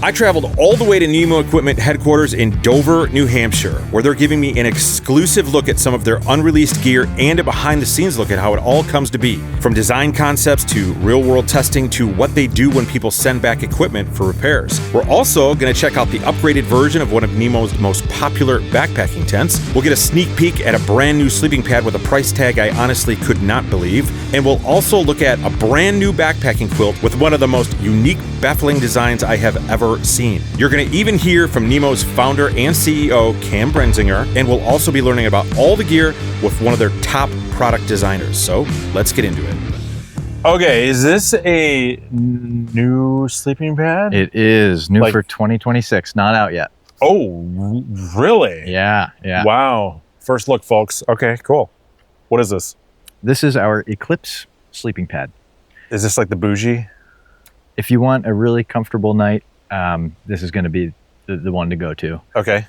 I traveled all the way to Nemo Equipment headquarters in Dover, New Hampshire, where they're giving me an exclusive look at some of their unreleased gear and a behind-the-scenes look at how it all comes to be. From design concepts to real-world testing to what they do when people send back equipment for repairs. We're also going to check out the upgraded version of one of Nemo's most popular backpacking tents. We'll get a sneak peek at a brand new sleeping pad with a price tag I honestly could not believe. And we'll also look at a brand new backpacking quilt with one of the most unique, baffling designs I have ever seen. You're going to even hear from Nemo's founder and CEO, Cam Brenzinger, and we'll also be learning about all the gear with one of their top product designers. So let's get into it. Okay, is this a new sleeping pad? It is new for 2026, not out yet. Oh, really? Yeah. Wow. First look, folks. Okay, cool. What is this? This is our Eclipse sleeping pad. Is this like the bougie? If you want a really comfortable night, this is going to be the one to go to. Okay.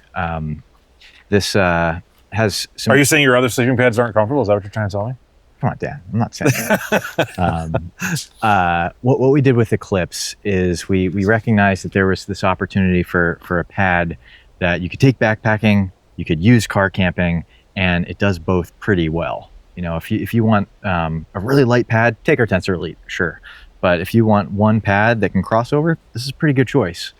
This has some... Are you saying your other sleeping pads aren't comfortable? Is that what you're trying to tell me? Come on, Dan. I'm not saying that. What we did with Eclipse is we recognized that there was this opportunity for a pad that you could take backpacking, you could use car camping, and it does both pretty well. You know, if you want a really light pad, take our Tensor Elite, sure. But if you want one pad that can cross over, this is a pretty good choice.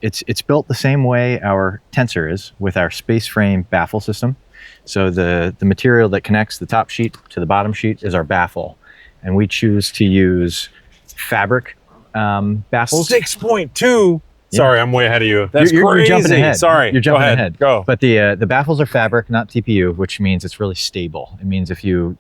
It's built the same way our Tensor is, with our space frame baffle system. So the material that connects the top sheet to the bottom sheet is our baffle. And we choose to use fabric baffles. 6.2. Yeah. Sorry, I'm way ahead of you. That's you're crazy. Jumping ahead. Sorry. You're jumping ahead. Go. But the baffles are fabric, not TPU, which means it's really stable. It means if you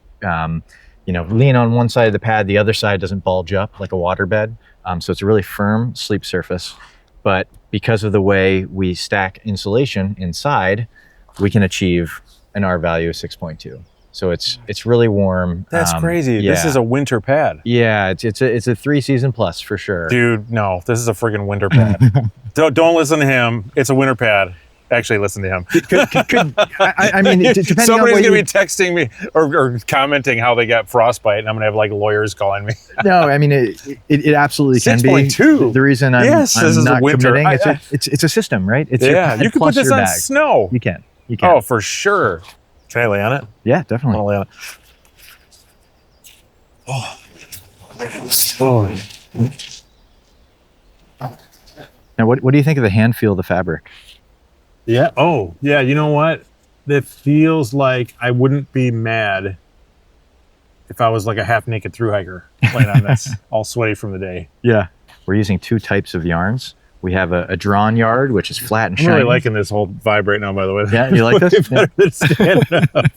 lean on one side of the pad, the other side doesn't bulge up like a waterbed. So it's a really firm sleep surface. But because of the way we stack insulation inside, we can achieve an R value of 6.2. So it's really warm. That's crazy. Yeah. This is a winter pad. Yeah, it's a 3-season plus for sure. Dude, no, this is a friggin' winter pad. don't listen to him. It's a winter pad. Actually, listen to him. I mean, depending somebody's on what gonna be texting me or commenting how they got frostbite, and I'm gonna have like lawyers calling me. No, I mean it absolutely can be. 6.2. The reason I'm not committing, it's a system, right? It's you can put this on snow. You can. Oh, for sure. Can I lay on it? Yeah, definitely. I want to lay on it. Now, what do you think of the hand feel of the fabric? Yeah. Oh, yeah. You know what? It feels like I wouldn't be mad if I was like a half naked thru hiker laying on this, all sweaty from the day. Yeah. We're using 2 types of yarns. We have a drawn yard, which is flat and shiny. I'm really liking this whole vibe right now, by the way. Yeah, you like this? Better than standing up.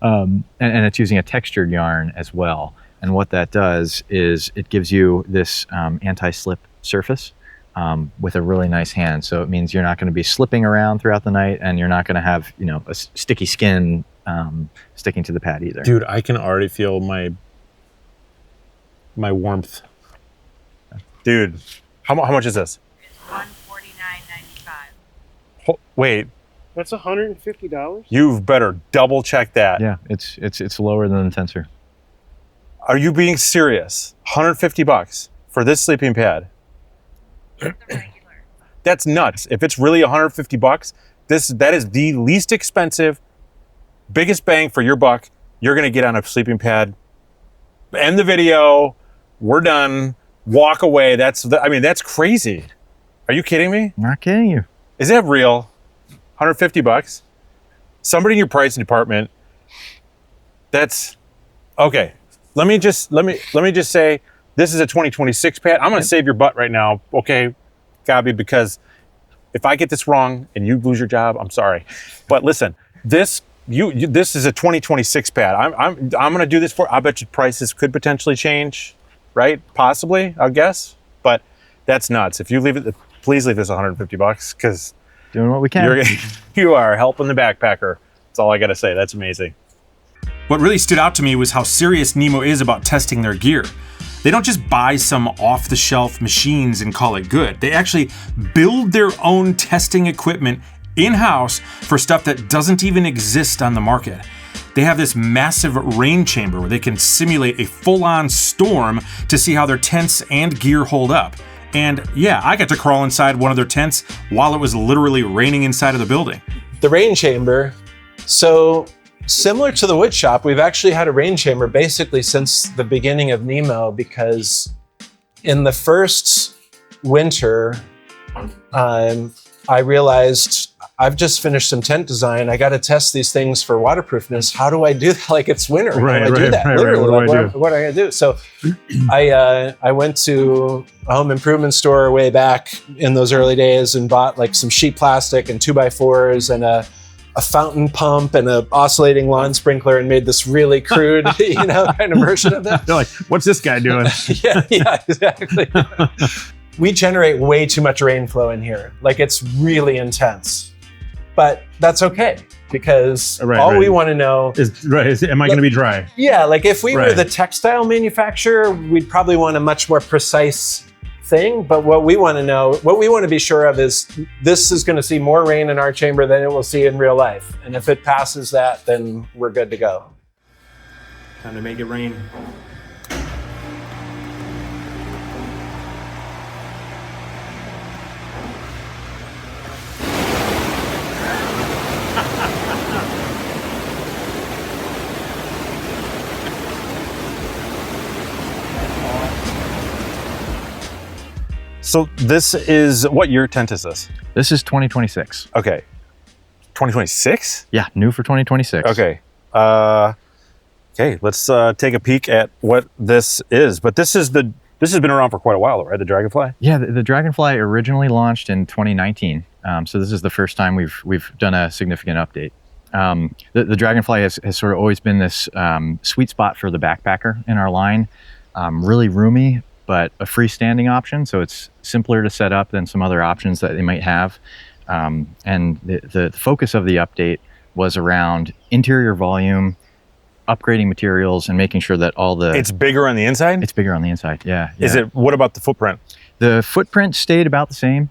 And it's using a textured yarn as well. And what that does is it gives you this anti-slip surface with a really nice hand. So it means you're not going to be slipping around throughout the night, and you're not going to have a sticky skin sticking to the pad either. Dude, I can already feel my warmth. Dude, how much is this? $149.95. Wait. That's $150? You've better double check that. Yeah, it's lower than the Tensor. Are you being serious? $150 for this sleeping pad? The regular. That's nuts. If it's really $150, that is the least expensive, biggest bang for your buck you're gonna get on a sleeping pad. End the video. We're done. Walk away. That's crazy. Are you kidding me? Not kidding you. Is that real? $150? Somebody in your pricing department. That's okay. Let me just say this is a 2026 pad. I'm going to save your butt right now, okay, Gabi, because if I get this wrong and you lose your job, I'm sorry. But listen, this is a 2026 pad. I'm going to do this for. I bet you prices could potentially change, right? Possibly, I guess. But that's nuts. If you leave it, please leave this $150 because doing what we can. You are helping the backpacker. That's all I got to say. That's amazing. What really stood out to me was how serious Nemo is about testing their gear. They don't just buy some off-the-shelf machines and call it good. They actually build their own testing equipment in-house for stuff that doesn't even exist on the market. They have this massive rain chamber where they can simulate a full-on storm to see how their tents and gear hold up. And yeah, I got to crawl inside one of their tents while it was literally raining inside of the building. The rain chamber. So similar to the wood shop, we've actually had a rain chamber basically since the beginning of Nemo, because in the first winter, I realized I've just finished some tent design. I got to test these things for waterproofness. How do I do that? Like, it's winter. Right, How do I do that? Literally, What do I do? what am I gonna do? So I went to a home improvement store way back in those early days and bought like some sheet plastic and 2x4s and a fountain pump and a oscillating lawn sprinkler and made this really crude, kind of version of that. They're like, what's this guy doing? yeah, exactly. We generate way too much rain flow in here. Like, it's really intense. But that's okay, because all we want to know is, am I going to be dry? Yeah, like if we were Right. the textile manufacturer, we'd probably want a much more precise thing. But what we want to know, what we want to be sure of is this is going to see more rain in our chamber than it will see in real life. And if it passes that, then we're good to go. Time to make it rain. So this is, what year tent is this? This is 2026. Okay. 2026? Yeah, new for 2026. Okay. Okay, let's take a peek at what this is. But this has been around for quite a while, right? The Dragonfly? Yeah, the Dragonfly originally launched in 2019. So this is the first time we've done a significant update. The Dragonfly has sort of always been this sweet spot for the backpacker in our line. Really roomy, but a freestanding option. So it's simpler to set up than some other options that they might have. And the focus of the update was around interior volume, upgrading materials, and making sure that all the... It's bigger on the inside? It's bigger on the inside, yeah. Is it, what about the footprint? The footprint stayed about the same.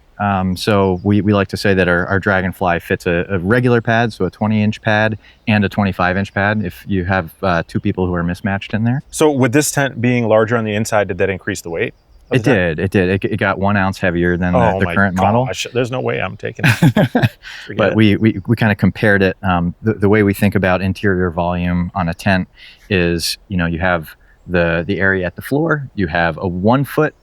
So we like to say that our Dragonfly fits a regular pad, so a 20-inch pad and a 25-inch pad if you have two people who are mismatched in there. So with this tent being larger on the inside, did that increase the weight? It did. It got 1 ounce heavier than the current model. There's no way I'm taking it. But we kind of compared it. The way we think about interior volume on a tent is, you have the area at the floor, you have a 1 foot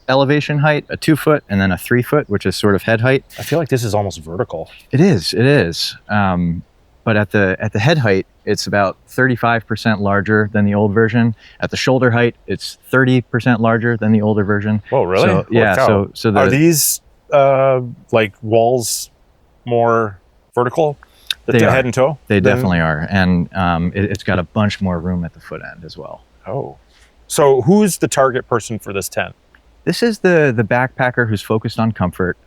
elevation height, a 2 foot, and then a 3 foot, which is sort of head height. I feel like this is almost vertical. It is. But at the head height, it's about 35% larger than the old version. At the shoulder height, it's 30% larger than the older version. Oh, really? So, yeah. Cow. So are these like walls more vertical? The head and toe? They definitely are, and it's got a bunch more room at the foot end as well. Oh, so who's the target person for this tent? This is the backpacker who's focused on comfort.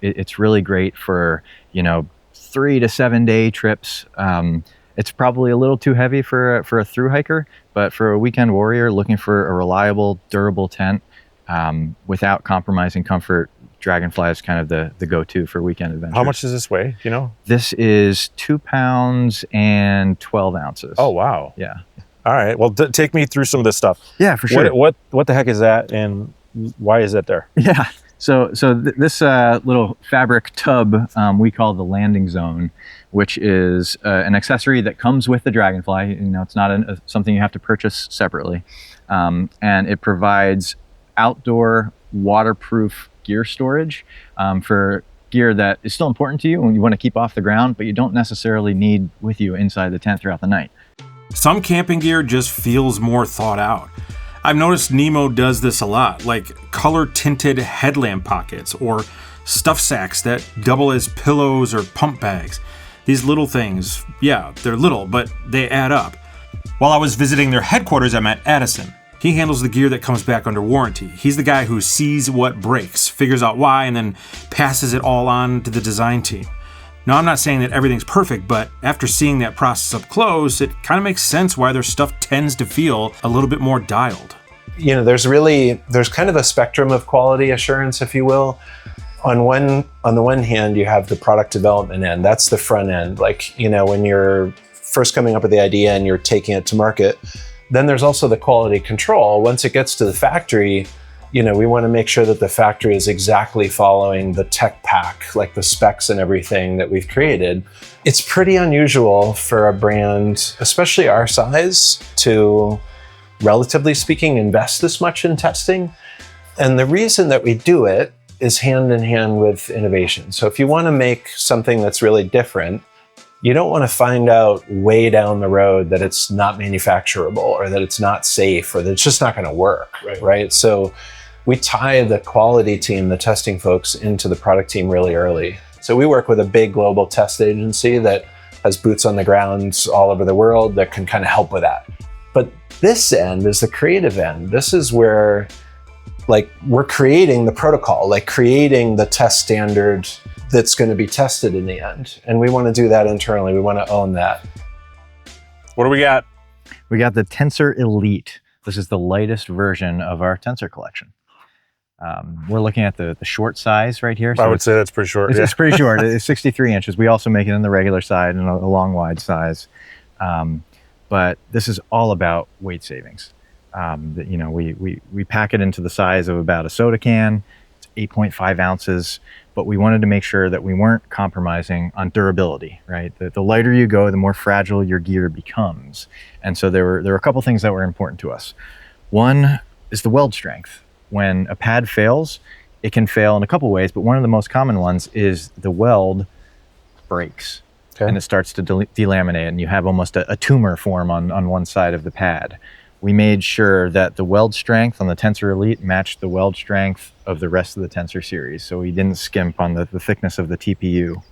It's really great for 3 to 7 day trips. It's probably a little too heavy for a thru hiker, but for a weekend warrior looking for a reliable, durable tent without compromising comfort, Dragonfly is kind of the go-to for weekend adventures. How much does this weigh? Do you know? This is 2 pounds and 12 ounces. Oh, wow. Yeah. All right. Well, take me through some of this stuff. Yeah, for sure. What the heck is that, and why is that there? Yeah. So this little fabric tub we call the landing zone, which is an accessory that comes with the Dragonfly. It's not something you have to purchase separately, and it provides outdoor waterproof gear storage for gear that is still important to you when you want to keep off the ground, but you don't necessarily need with you inside the tent throughout the night. Some camping gear just feels more thought out. I've noticed Nemo does this a lot, like color-tinted headlamp pockets or stuff sacks that double as pillows or pump bags. These little things, yeah, they're little, but they add up. While I was visiting their headquarters, I met Addison. He handles the gear that comes back under warranty. He's the guy who sees what breaks, figures out why, and then passes it all on to the design team. Now, I'm not saying that everything's perfect, but after seeing that process up close, it kind of makes sense why their stuff tends to feel a little bit more dialed. There's kind of a spectrum of quality assurance, if you will. On the one hand, you have the product development end. That's the front end. Like, when you're first coming up with the idea and you're taking it to market. Then there's also the quality control. Once it gets to the factory, you know, we want to make sure that the factory is exactly following the tech pack, like the specs and everything that we've created. It's pretty unusual for a brand, especially our size, to, relatively speaking, invest this much in testing. And the reason that we do it is hand in hand with innovation. So if you want to make something that's really different, you don't want to find out way down the road that it's not manufacturable or that it's not safe or that it's just not going to work, right? So we tie the quality team, the testing folks, into the product team really early. So we work with a big global test agency that has boots on the ground all over the world that can kind of help with that. But this end is the creative end. This is where, like, we're creating the protocol, like creating the test standard that's going to be tested in the end. And we want to do that internally. We want to own that. What do we got? We got the Tensor Elite. This is the lightest version of our Tensor collection. We're looking at the short size right here. So I would say that's pretty short. It's pretty short. It's 63 inches. We also make it in the regular side and a long wide size. But this is all about weight savings. You know, we pack it into the size of about a soda can. It's 8.5 ounces, but we wanted to make sure that we weren't compromising on durability, right? The lighter you go, the more fragile your gear becomes. And so there were a couple things that were important to us. One is the weld strength. When a pad fails, it can fail in a couple ways, but one of the most common ones is the weld breaks. Okay. And it starts to delaminate, and you have almost a tumor form on one side of the pad. We made sure that the weld strength on the Tensor Elite matched the weld strength of the rest of the Tensor series, so we didn't skimp on the thickness of the TPU.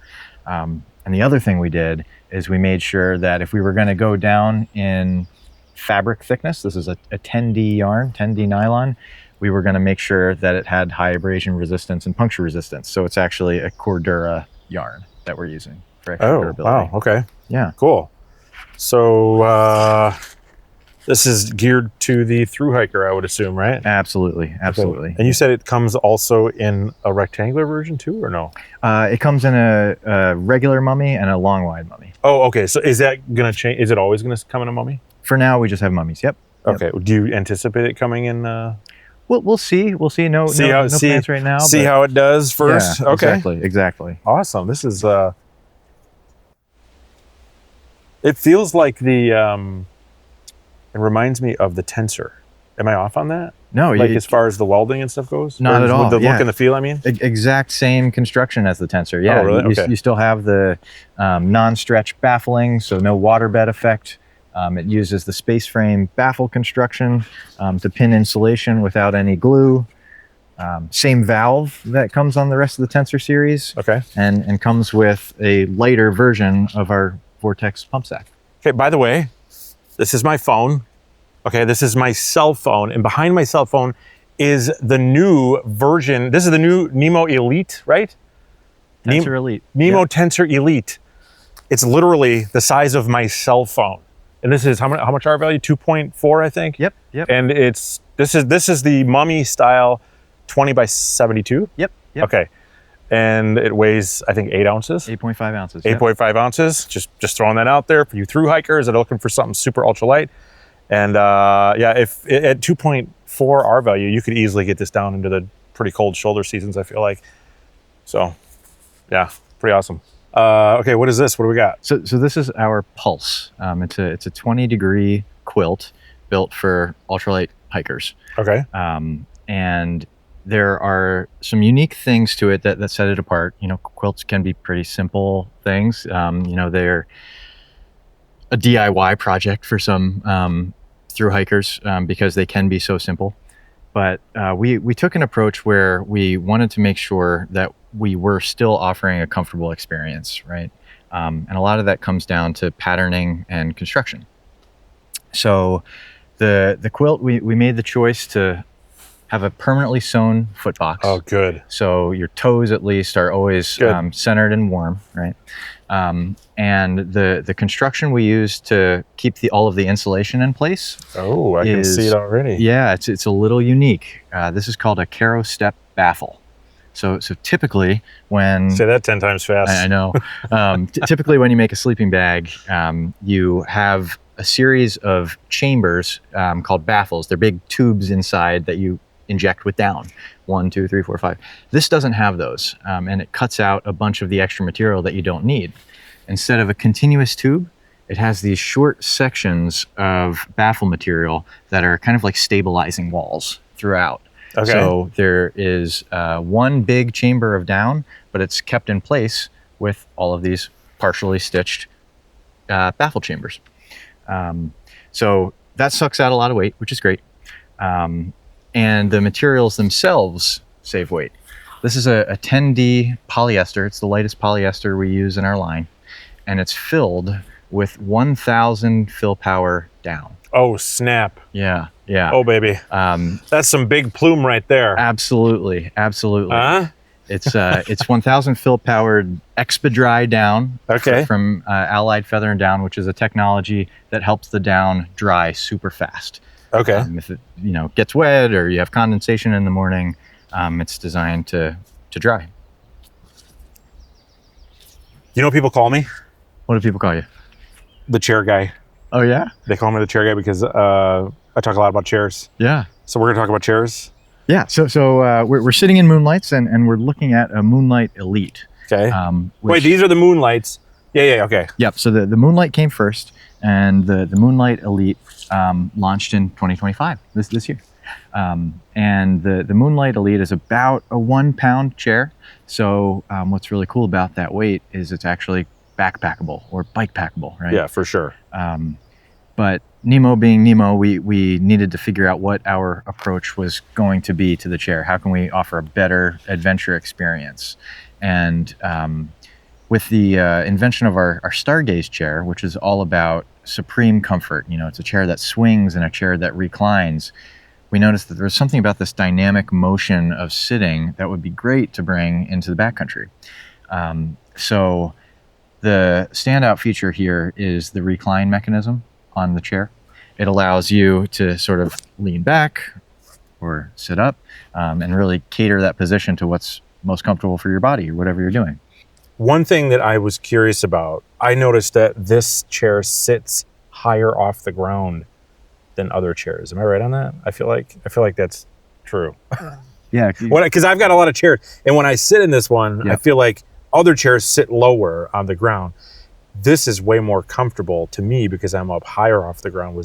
And the other thing we did is we made sure that if we were going to go down in fabric thickness, this is a 10D yarn, 10D nylon, we were going to make sure that it had high abrasion resistance and puncture resistance. So it's actually a Cordura yarn that we're using for extra durability. Wow, okay. Yeah. Cool. So this is geared to the thru hiker, I would assume, right? Absolutely, absolutely. Okay. And you said it comes also in a rectangular version too, or no? It comes in a regular mummy and a long wide mummy. Oh, okay. So is that going to change? Is it always going to come in a mummy? For now, we just have mummies. Yep. Okay. Do you anticipate it coming in? We'll see. We'll see. No plans right now. See how it does first. Yeah, okay. Exactly. Awesome. This is. It feels like the. It reminds me of the Tensor. Am I off on that? No, like as far as the welding and stuff goes. Not at all. The look and the feel. I mean, exact same construction as the Tensor. Yeah. Oh, really? Okay. You still have the non-stretch baffling, so no waterbed effect. It uses the space frame baffle construction to pin insulation without any glue. Same valve that comes on the rest of the Tensor series. Okay. And comes with a lighter version of our Vortex pump sack. Okay, by the way, this is my phone. Okay, this is my cell phone. And behind my cell phone is the new version. This is the new Nemo Elite, right? Tensor Elite. Nemo Tensor Elite. It's literally the size of my cell phone. And this is how much R value? 2.4, I think. Yep. And this is the mummy style 20 by 72. Yep. Okay. And it weighs, I think, 8 ounces. 8.5 ounces. 8.5 ounces. Just throwing that out there for you thru hikers that are looking for something super ultralight. And if at 2.4 R value, you could easily get this down into the pretty cold shoulder seasons, I feel like. So, yeah, pretty awesome. Okay, what is this? What do we got? So this is our Pulse. It's a 20-degree quilt built for ultralight hikers. Okay. And there are some unique things to it that set it apart. You know, quilts can be pretty simple things. They're a DIY project for some thru hikers because they can be so simple. But we took an approach where we wanted to make sure that we were still offering a comfortable experience, right? And a lot of that comes down to patterning and construction. So the quilt, we made the choice to have a permanently sewn foot box. Oh, good. So your toes at least are always centered and warm, right? And the construction we use to keep all of the insulation in place. Oh, I can see it already. Yeah, it's a little unique. This is called a Caro step baffle. So typically when... Say that 10 times fast. I know. Typically when you make a sleeping bag, you have a series of chambers called baffles. They're big tubes inside that you inject with down. 1, 2, 3, 4, 5. This doesn't have those, and it cuts out a bunch of the extra material that you don't need. Instead of a continuous tube, it has these short sections of baffle material that are kind of like stabilizing walls throughout. Okay. So there is one big chamber of down, but it's kept in place with all of these partially stitched baffle chambers. So that sucks out a lot of weight, which is great. And the materials themselves save weight. This is a 10D polyester. It's the lightest polyester we use in our line. And it's filled with 1,000 fill power down. Oh, snap. Yeah, yeah. Oh, baby. That's some big plume right there. Absolutely, absolutely. Huh? It's 1,000 fill powered Expedry down. Okay. From Allied Feather and Down, which is a technology that helps the down dry super fast. Okay. If it gets wet or you have condensation in the morning, it's designed to dry. You know what people call me? What do people call you? The chair guy. Oh yeah? They call me the chair guy because I talk a lot about chairs. Yeah. So we're going to talk about chairs. Yeah. So we're sitting in Moonlights and we're looking at a Moonlight Elite. Okay. Wait, these are the Moonlights. Yeah, okay. Yep. So the Moonlight came first, and the Moonlight Elite launched in 2025, this year. And the Moonlight Elite is about a 1 pound chair. So what's really cool about that weight is it's actually backpackable or bike packable, right? Yeah, for sure. But Nemo being Nemo, we needed to figure out what our approach was going to be to the chair. How can we offer a better adventure experience? And with the invention of our Stargaze chair, which is all about supreme comfort, it's a chair that swings and a chair that reclines, we noticed that there was something about this dynamic motion of sitting that would be great to bring into the backcountry. So the standout feature here is the recline mechanism on the chair. It allows you to sort of lean back or sit up and really cater that position to what's most comfortable for your body or whatever you're doing. One thing that I was curious about, I noticed that this chair sits higher off the ground than other chairs. Am I right on that? I feel like that's true. Yeah. Because I've got a lot of chairs, and when I sit in this one, I feel like other chairs sit lower on the ground. This is way more comfortable to me because I'm up higher off the ground.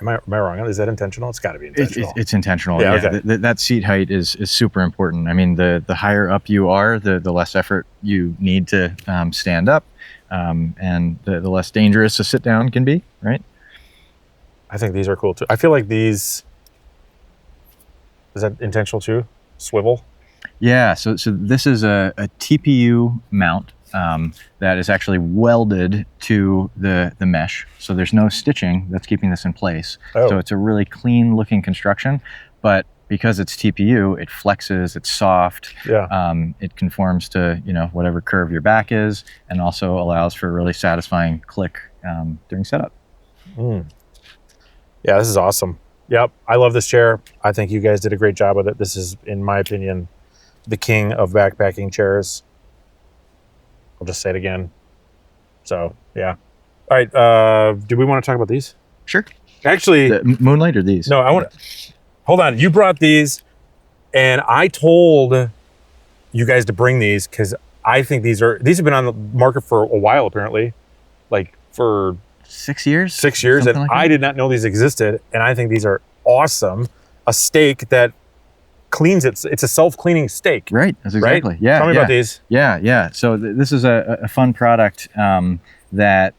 Am I wrong? Is that intentional? It's got to be intentional. It's intentional. Yeah, Yeah. okay. That seat height is super important. I mean, the higher up you are, the less effort you need to stand up, and the less dangerous a sit down can be, right? I think these are cool too. I feel like these, is that intentional too? Swivel? Yeah, so this is a TPU mount that is actually welded to the mesh. So there's no stitching that's keeping this in place. Oh. So it's a really clean looking construction, but because it's TPU, it flexes, it's soft. Yeah. It conforms to whatever curve your back is, and also allows for a really satisfying click during setup. Yeah, this is awesome. Yep, I love this chair. I think you guys did a great job with it. This is, in my opinion, the king of backpacking chairs. I'll just say it again. So, yeah. All right, do we want to talk about these? Sure. Actually, The Moonlight or these? no, I want to, hold on. You brought these, and I told you guys to bring these because I think these have been on the market for a while, apparently, like for 6 years? 6 years, and Something like I that? did not know these existed, and I think these are awesome. A stake that cleans it's a self-cleaning stake. Right, that's exactly. Right? Yeah. Tell me about these. Yeah. So this is a fun product that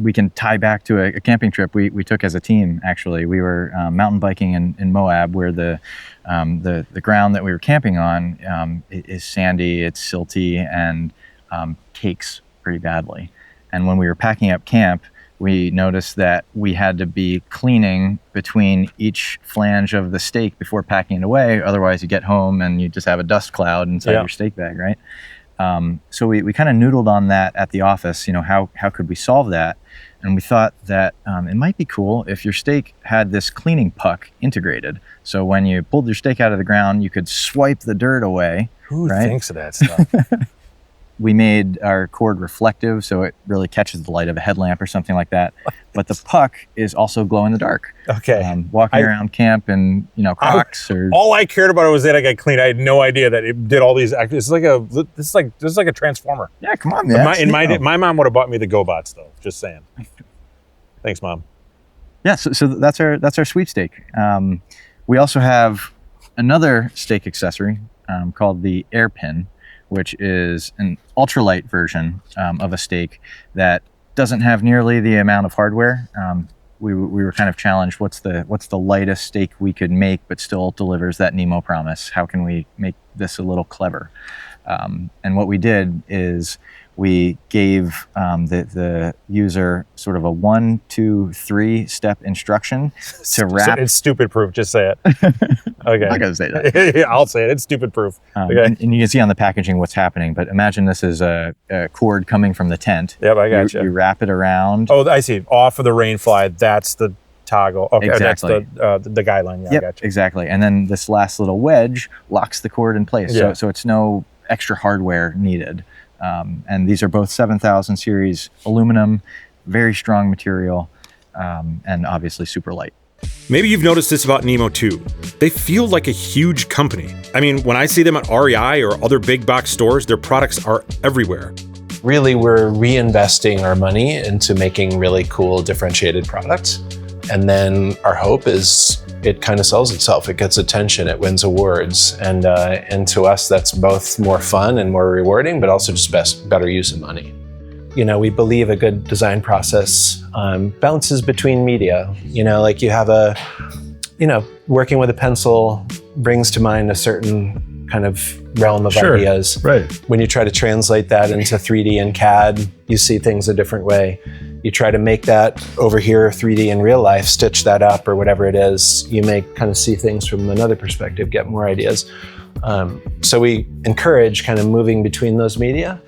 we can tie back to a camping trip we took as a team. Actually, we were mountain biking in Moab, where the ground that we were camping on is sandy, it's silty, and cakes pretty badly. And when we were packing up camp, we noticed that we had to be cleaning between each flange of the steak before packing it away. Otherwise, you get home and you just have a dust cloud inside your steak bag, right? So we kind of noodled on that at the office. How could we solve that? And we thought that it might be cool if your steak had this cleaning puck integrated. So when you pulled your steak out of the ground, you could swipe the dirt away. Who right? thinks of that stuff? we made our cord reflective, so it really catches the light of a headlamp or something like that. But the puck is also glow in the dark. Okay. Walking around camp in, Crocs or. All I cared about was that I got clean. I had no idea that it did all these. This is like a transformer. Yeah, come on, man. My mom would have bought me the GoBots though. Just saying. Thanks, Mom. Yeah, so that's our sweepstake. We also have another stake accessory called the Airpin, which is an ultralight version of a stake that doesn't have nearly the amount of hardware. We were kind of challenged, what's the lightest stake we could make but still delivers that Nemo promise? How can we make this a little clever? And what we did is we gave the user sort of a 1, 2, 3 step instruction to wrap. It's stupid proof. Just say it. Okay. I'm not gonna say that. Yeah, I'll say it. It's stupid proof. Okay. And you can see on the packaging what's happening. But imagine this is a cord coming from the tent. Yep, I got you. You wrap it around. Oh, I see. Off of the Rainfly. That's the toggle. Okay, Exactly. That's the guideline. Yeah, Yep, I got you. exactly. And then this last little wedge locks the cord in place. Yeah. So it's no extra hardware needed. And these are both 7000 series aluminum, very strong material, and obviously super light. Maybe you've noticed this about Nemo too. They feel like a huge company. I mean, when I see them at REI or other big box stores, their products are everywhere. Really, we're reinvesting our money into making really cool differentiated products. And then our hope is it kind of sells itself. It gets attention, it wins awards. And to us, that's both more fun and more rewarding, but also just better use of money. We believe a good design process bounces between media. Like you have working with a pencil brings to mind a certain kind of realm of ideas. Right. When you try to translate that into 3D and CAD, you see things a different way. You try to make that over here 3D in real life, stitch that up or whatever it is, you may kind of see things from another perspective, get more ideas. So we encourage kind of moving between those media.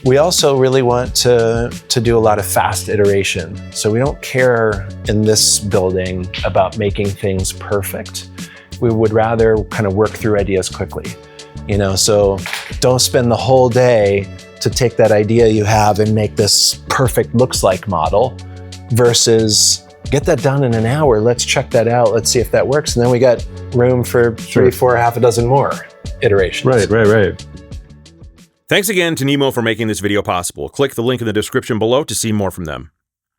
We also really want to do a lot of fast iteration. So we don't care in this building about making things perfect. We would rather kind of work through ideas quickly. So don't spend the whole day to take that idea you have and make this perfect looks like model versus get that done in an hour. Let's check that out. Let's see if that works. And then we got room for 3, 4, half a dozen more iterations. Right. Thanks again to Nemo for making this video possible. Click the link in the description below to see more from them.